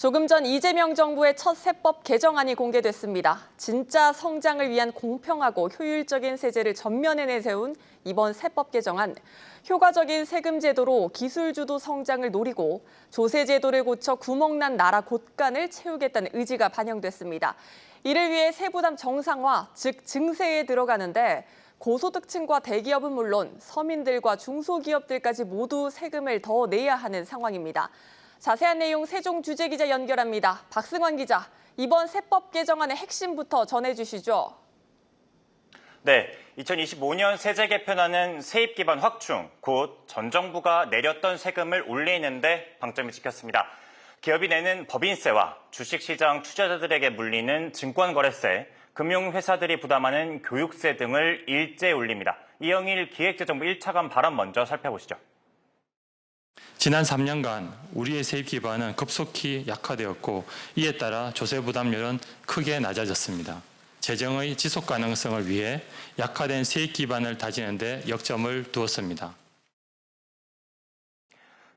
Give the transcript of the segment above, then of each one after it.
조금 전 이재명 정부의 첫 세법 개정안이 공개됐습니다. 진짜 성장을 위한 공평하고 효율적인 세제를 전면에 내세운 이번 세법 개정안. 효과적인 세금 제도로 기술주도 성장을 노리고 조세 제도를 고쳐 구멍난 나라 곳간을 채우겠다는 의지가 반영됐습니다. 이를 위해 세부담 정상화, 즉 증세에 들어가는데 고소득층과 대기업은 물론 서민들과 중소기업들까지 모두 세금을 더 내야 하는 상황입니다. 자세한 내용 세종주재기자 연결합니다. 박승환 기자, 이번 세법 개정안의 핵심부터 전해주시죠. 네, 2025년 세제 개편안은 세입 기반 확충, 곧 전 정부가 내렸던 세금을 올리는 데 방점을 찍혔습니다. 기업이 내는 법인세와 주식시장 투자자들에게 물리는 증권거래세, 금융회사들이 부담하는 교육세 등을 일제히 올립니다. 이영일 기획재정부 1차관 발언 먼저 살펴보시죠. 지난 3년간 우리의 세입 기반은 급속히 약화되었고 이에 따라 조세 부담률은 크게 낮아졌습니다. 재정의 지속 가능성을 위해 약화된 세입 기반을 다지는 데 역점을 두었습니다.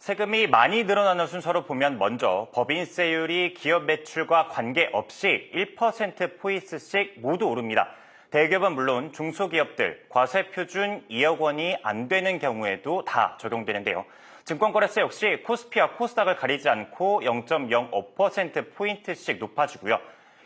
세금이 많이 늘어나는 순서로 보면 먼저 법인세율이 기업 매출과 관계없이 1%포인트씩 모두 오릅니다. 대기업은 물론 중소기업들, 과세 표준 2억 원이 안 되는 경우에도 다 적용되는데요. 증권거래세 역시 코스피와 코스닥을 가리지 않고 0.05%포인트씩 높아지고요.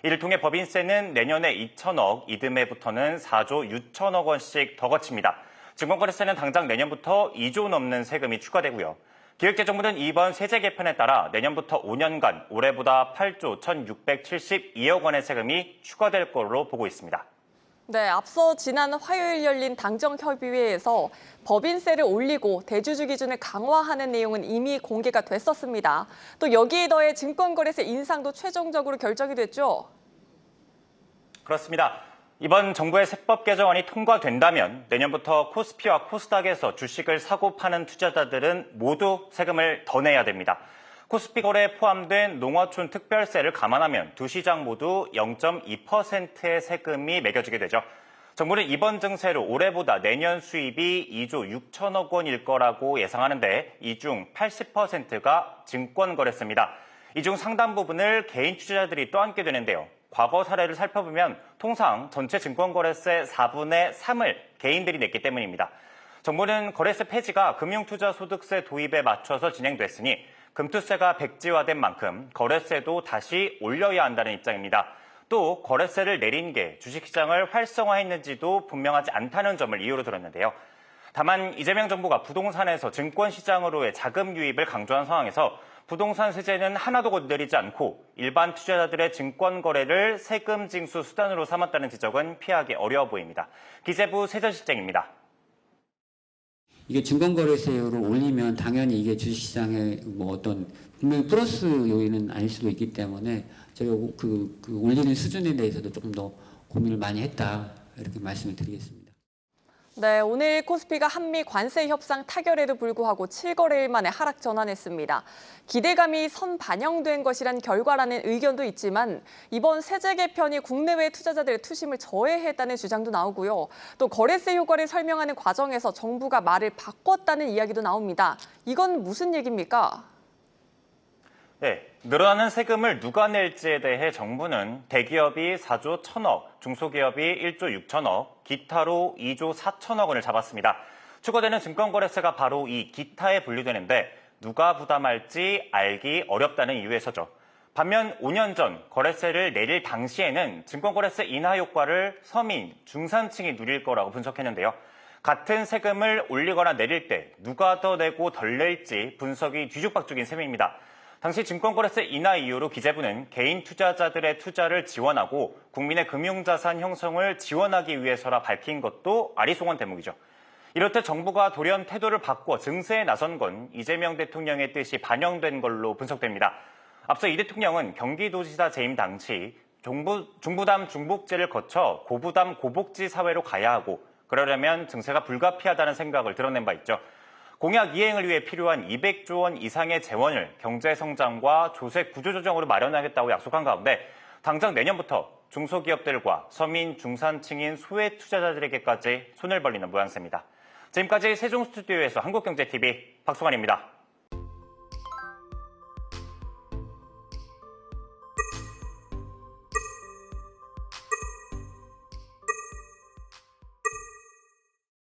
이를 통해 법인세는 내년에 2천억, 이듬해부터는 4조 6천억 원씩 더 거칩니다. 증권거래세는 당장 내년부터 2조 넘는 세금이 추가되고요. 기획재정부는 이번 세제 개편에 따라 내년부터 5년간 올해보다 8조 1,672억 원의 세금이 추가될 것으로 보고 있습니다. 네, 앞서 지난 화요일 열린 당정협의회에서 법인세를 올리고 대주주 기준을 강화하는 내용은 이미 공개가 됐었습니다. 또 여기에 더해 증권거래세 인상도 최종적으로 결정이 됐죠? 그렇습니다. 이번 정부의 세법 개정안이 통과된다면 내년부터 코스피와 코스닥에서 주식을 사고 파는 투자자들은 모두 세금을 더 내야 됩니다. 코스피 거래에 포함된 농어촌 특별세를 감안하면 두 시장 모두 0.2%의 세금이 매겨지게 되죠. 정부는 이번 증세로 올해보다 내년 수입이 2조 6천억 원일 거라고 예상하는데 이 중 80%가 증권거래세입니다. 이 중 상당 부분을 개인 투자자들이 떠안게 되는데요. 과거 사례를 살펴보면 통상 전체 증권거래세 4분의 3을 개인들이 냈기 때문입니다. 정부는 거래세 폐지가 금융투자소득세 도입에 맞춰서 진행됐으니 금투세가 백지화된 만큼 거래세도 다시 올려야 한다는 입장입니다. 또 거래세를 내린 게 주식시장을 활성화했는지도 분명하지 않다는 점을 이유로 들었는데요. 다만 이재명 정부가 부동산에서 증권시장으로의 자금 유입을 강조한 상황에서 부동산 세제는 하나도 건드리지 않고 일반 투자자들의 증권 거래를 세금 징수 수단으로 삼았다는 지적은 피하기 어려워 보입니다. 기재부 세전실장입니다. 이게 증권거래세율을 올리면 당연히 이게 주식시장에 어떤 분명히 플러스 요인은 아닐 수도 있기 때문에 저희가 그 올리는 수준에 대해서도 조금 더 고민을 많이 했다 이렇게 말씀을 드리겠습니다. 네, 오늘 코스피가 한미 관세 협상 타결에도 불구하고 7거래일 만에 하락 전환했습니다. 기대감이 선반영된 것이란 결과라는 의견도 있지만 이번 세제 개편이 국내외 투자자들의 투심을 저해했다는 주장도 나오고요. 또 거래세 효과를 설명하는 과정에서 정부가 말을 바꿨다는 이야기도 나옵니다. 이건 무슨 얘기입니까? 네, 늘어나는 세금을 누가 낼지에 대해 정부는 대기업이 4조 1천억, 중소기업이 1조 6천억, 기타로 2조 4천억 원을 잡았습니다. 추가되는 증권거래세가 바로 이 기타에 분류되는데 누가 부담할지 알기 어렵다는 이유에서죠. 반면 5년 전 거래세를 내릴 당시에는 증권거래세 인하 효과를 서민, 중산층이 누릴 거라고 분석했는데요. 같은 세금을 올리거나 내릴 때 누가 더 내고 덜 낼지 분석이 뒤죽박죽인 셈입니다. 당시 증권거래세 인하 이후로 기재부는 개인 투자자들의 투자를 지원하고 국민의 금융자산 형성을 지원하기 위해서라 밝힌 것도 아리송한 대목이죠. 이렇듯 정부가 돌연 태도를 바꿔 증세에 나선 건 이재명 대통령의 뜻이 반영된 걸로 분석됩니다. 앞서 이 대통령은 경기도지사 재임 당시 중부담 중복제를 거쳐 고부담 고복지 사회로 가야 하고 그러려면 증세가 불가피하다는 생각을 드러낸 바 있죠. 공약 이행을 위해 필요한 200조 원 이상의 재원을 경제성장과 조세 구조조정으로 마련하겠다고 약속한 가운데 당장 내년부터 중소기업들과 서민, 중산층인 소외 투자자들에게까지 손을 벌리는 모양새입니다. 지금까지 세종 스튜디오에서 한국경제TV 박승환입니다.